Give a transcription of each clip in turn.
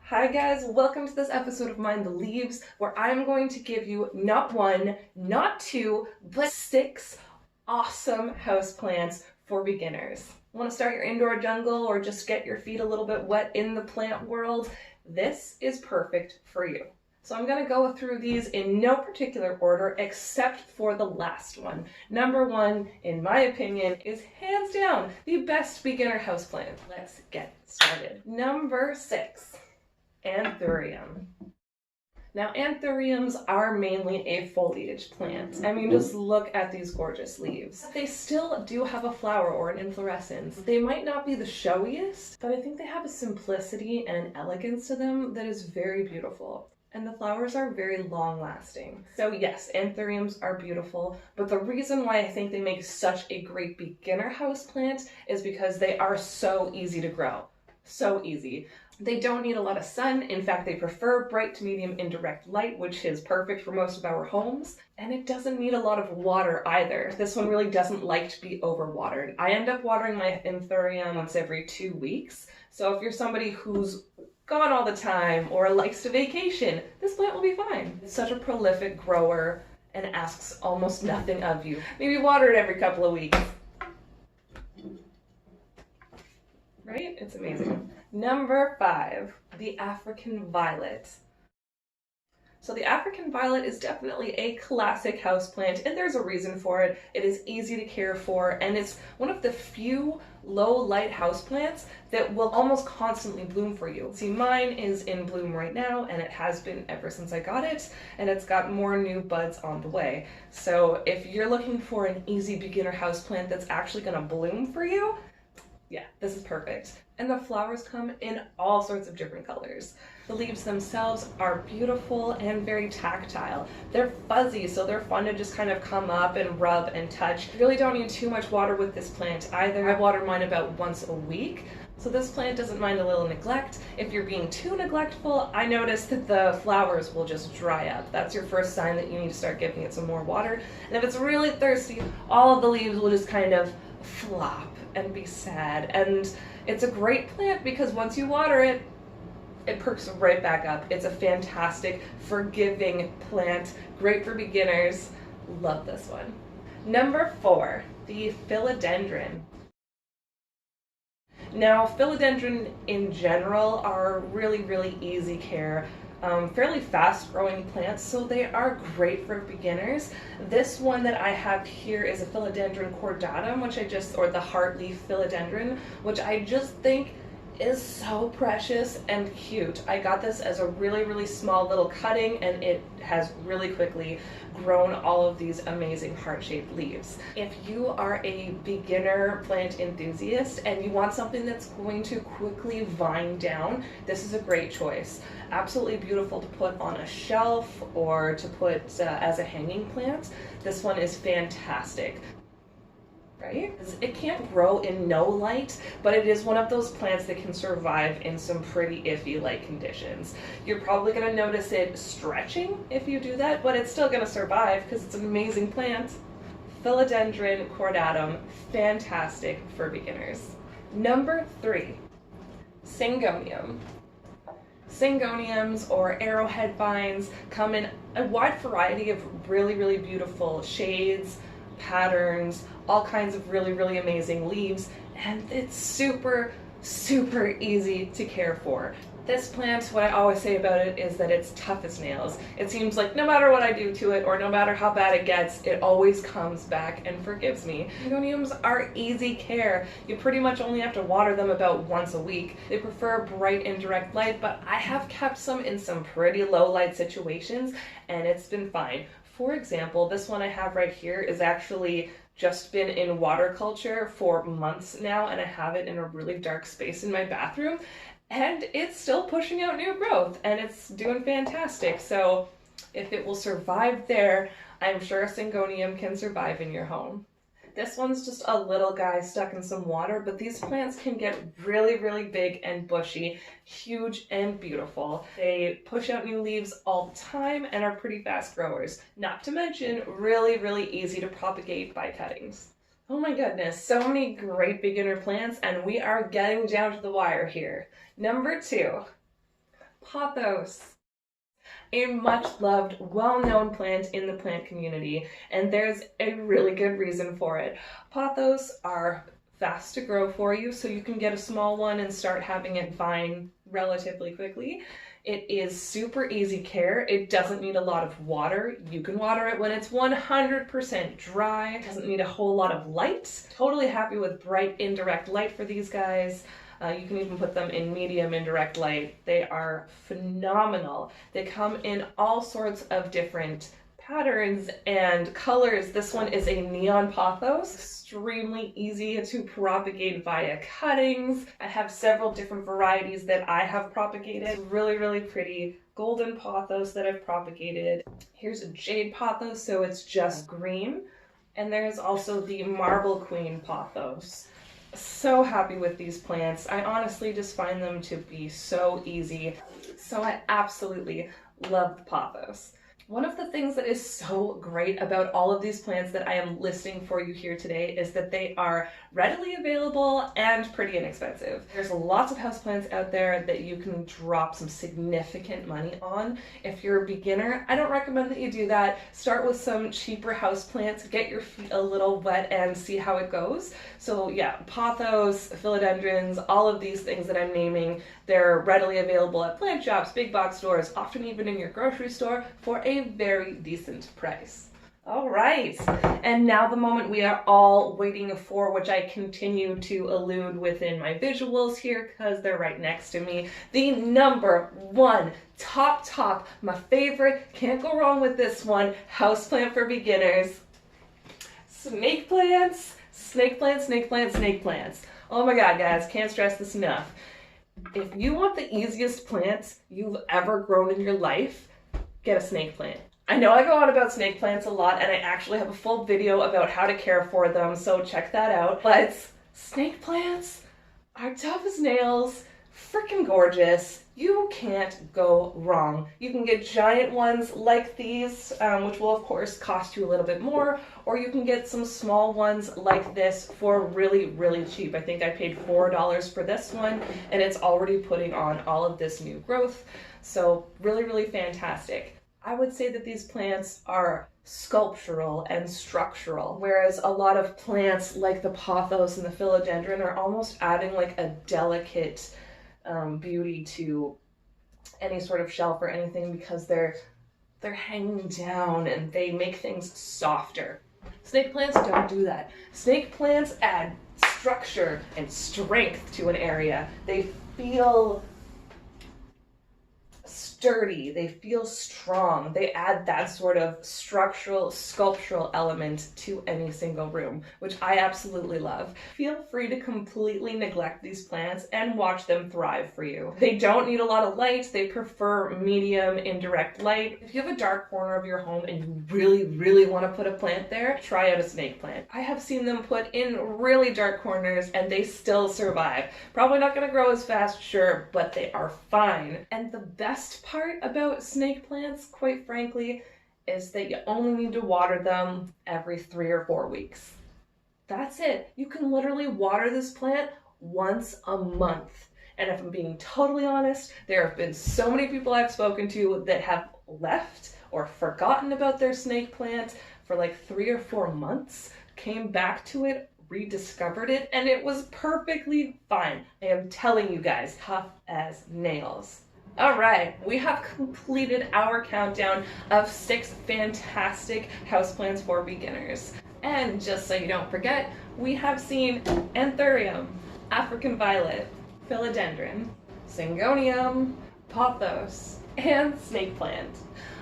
Hi guys, welcome to this episode of Mind the Leaves, where I'm going to give you not one, not two, but 6 awesome houseplants for beginners. Want to start your indoor jungle or just get your feet a little bit wet in the plant world? This is perfect for you. So I'm going to go through these in no particular order except for the last one. Number 1, in my opinion, is hands down the best beginner houseplant. Let's get started. Number 6. Anthurium. Now, anthuriums are mainly a foliage plant. I mean, just look at these gorgeous leaves. They still do have a flower or an inflorescence. They might not be the showiest, but I think they have a simplicity and an elegance to them that is very beautiful. And the flowers are very long-lasting. So yes, anthuriums are beautiful, but the reason why I think they make such a great beginner houseplant is because they are so easy to grow. So easy. They don't need a lot of sun. In fact, they prefer bright to medium indirect light, which is perfect for most of our homes. And it doesn't need a lot of water either. This one really doesn't like to be overwatered. I end up watering my anthurium once every 2 weeks. So if you're somebody who's gone all the time or likes to vacation, this plant will be fine. It's such a prolific grower and asks almost nothing of you. Maybe water it every couple of weeks. Right? It's amazing. Number 5, the African violet. So the African violet is definitely a classic houseplant, and there's a reason for it. It is easy to care for, and it's one of the few low light houseplants that will almost constantly bloom for you. See, mine is in bloom right now, and it has been ever since I got it, and it's got more new buds on the way. So if you're looking for an easy beginner houseplant that's actually gonna bloom for you, yeah, this is perfect. And the flowers come in all sorts of different colors. The leaves themselves are beautiful and very tactile. They're fuzzy, so they're fun to just kind of come up and rub and touch. You really don't need too much water with this plant either. I water mine about once a week. So this plant doesn't mind a little neglect. If you're being too neglectful, I notice that the flowers will just dry up. That's your first sign that you need to start giving it some more water. And if it's really thirsty, all of the leaves will just kind of flop and be sad. And it's a great plant because once you water it, it perks right back up. It's a fantastic, forgiving plant. Great for beginners. Love this one. Number 4, the philodendron. Now, philodendron in general are really easy care. Fairly fast growing plants, so they are great for beginners. This one that I have here is a philodendron cordatum, or the heartleaf philodendron, which I just think is so precious and cute. I got this as a really small little cutting, and it has really quickly grown all of these amazing heart-shaped leaves. If you are a beginner plant enthusiast and you want something that's going to quickly vine down, this is a great choice. Absolutely beautiful to put on a shelf or to put as a hanging plant. This one is fantastic. Right? It can't grow in no light, but it is one of those plants that can survive in some pretty iffy light conditions. You're probably going to notice it stretching if you do that, but it's still going to survive because it's an amazing plant. Philodendron cordatum, fantastic for beginners. Number 3, Syngonium. Syngoniums or arrowhead vines come in a wide variety of really beautiful shades, patterns, all kinds of really amazing leaves, and it's super easy to care for. This plant, what I always say about it is that it's tough as nails. It seems like no matter what I do to it or no matter how bad it gets, it always comes back and forgives me. Syngoniums are easy care. You pretty much only have to water them about once a week. They prefer bright indirect light, but I have kept some in some pretty low light situations and it's been fine. For example, this one I have right here is actually just been in water culture for months now, and I have it in a really dark space in my bathroom, and it's still pushing out new growth, and it's doing fantastic. So if it will survive there, I'm sure a Syngonium can survive in your home. This one's just a little guy stuck in some water, but these plants can get really big and bushy, huge and beautiful. They push out new leaves all the time and are pretty fast growers. Not to mention really easy to propagate by cuttings. Oh my goodness, so many great beginner plants, and we are getting down to the wire here. Number 2, Pothos, a much loved, well-known plant in the plant community, and there's a really good reason for it. Pothos are fast to grow for you, so you can get a small one and start having it vine relatively quickly. It is super easy care. It doesn't need a lot of water. You can water it when it's 100% dry. It doesn't need a whole lot of light. Totally happy with bright indirect light for these guys. You can even put them in medium indirect light. They are phenomenal. They come in all sorts of different patterns and colors. This one is a neon pothos, extremely easy to propagate via cuttings. I have several different varieties that I have propagated. Really, really pretty golden pothos that I've propagated. Here's a jade pothos, so it's just green. And there's also the marble queen pothos. So happy with these plants. I honestly just find them to be so easy. So I absolutely love the pothos. One of the things that is so great about all of these plants that I am listing for you here today is that they are readily available and pretty inexpensive. There's lots of houseplants out there that you can drop some significant money on. If you're a beginner, I don't recommend that you do that. Start with some cheaper houseplants, get your feet a little wet and see how it goes. So yeah, pothos, philodendrons, all of these things that I'm naming, they're readily available at plant shops, big box stores, often even in your grocery store for a very decent price. All right, and now the moment we are all waiting for, which I continue to allude within my visuals here because they're right next to me, the number one, top, my favorite, can't go wrong with this one, houseplant for beginners. Snake plants, snake plants, snake plants, snake plants. Oh my God, guys, can't stress this enough. If you want the easiest plants you've ever grown in your life, get a snake plant. I know I go on about snake plants a lot, and I actually have a full video about how to care for them, so check that out. But snake plants are tough as nails, freaking gorgeous. You can't go wrong. You can get giant ones like these, which will of course cost you a little bit more, or you can get some small ones like this for really, really cheap. I think I paid $4 for this one, and it's already putting on all of this new growth. So really, really fantastic. I would say that these plants are sculptural and structural, whereas a lot of plants like the pothos and the philodendron are almost adding like a delicate beauty to any sort of shelf or anything because they're hanging down and they make things softer. Snake plants don't do that. Snake plants add structure and strength to an area. They feel sturdy, they feel strong, they add that sort of structural, sculptural element to any single room, which I absolutely love. Feel free to completely neglect these plants and watch them thrive for you. They don't need a lot of light, they prefer medium indirect light. If you have a dark corner of your home and you really, really want to put a plant there, try out a snake plant. I have seen them put in really dark corners and they still survive. Probably not going to grow as fast, sure, but they are fine. And the best part about snake plants, quite frankly, is that you only need to water them every 3 or 4 weeks. That's it. You can literally water this plant once a month. And if I'm being totally honest, there have been so many people I've spoken to that have left or forgotten about their snake plant for like 3 or 4 months, came back to it, rediscovered it, and it was perfectly fine. I am telling you guys, tough as nails. All right, we have completed our countdown of 6 fantastic houseplants for beginners. And just so you don't forget, we have seen Anthurium, African violet, philodendron, Syngonium, pothos, and snake plant.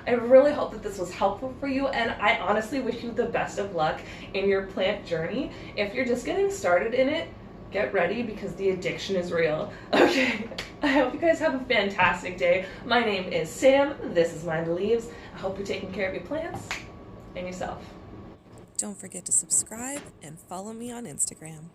I really hope that this was helpful for you, and I honestly wish you the best of luck in your plant journey. If you're just getting started in it, get ready because the addiction is real. Okay, I hope you guys have a fantastic day. My name is Sam, this is Mind the Leaves. I hope you're taking care of your plants and yourself. Don't forget to subscribe and follow me on Instagram.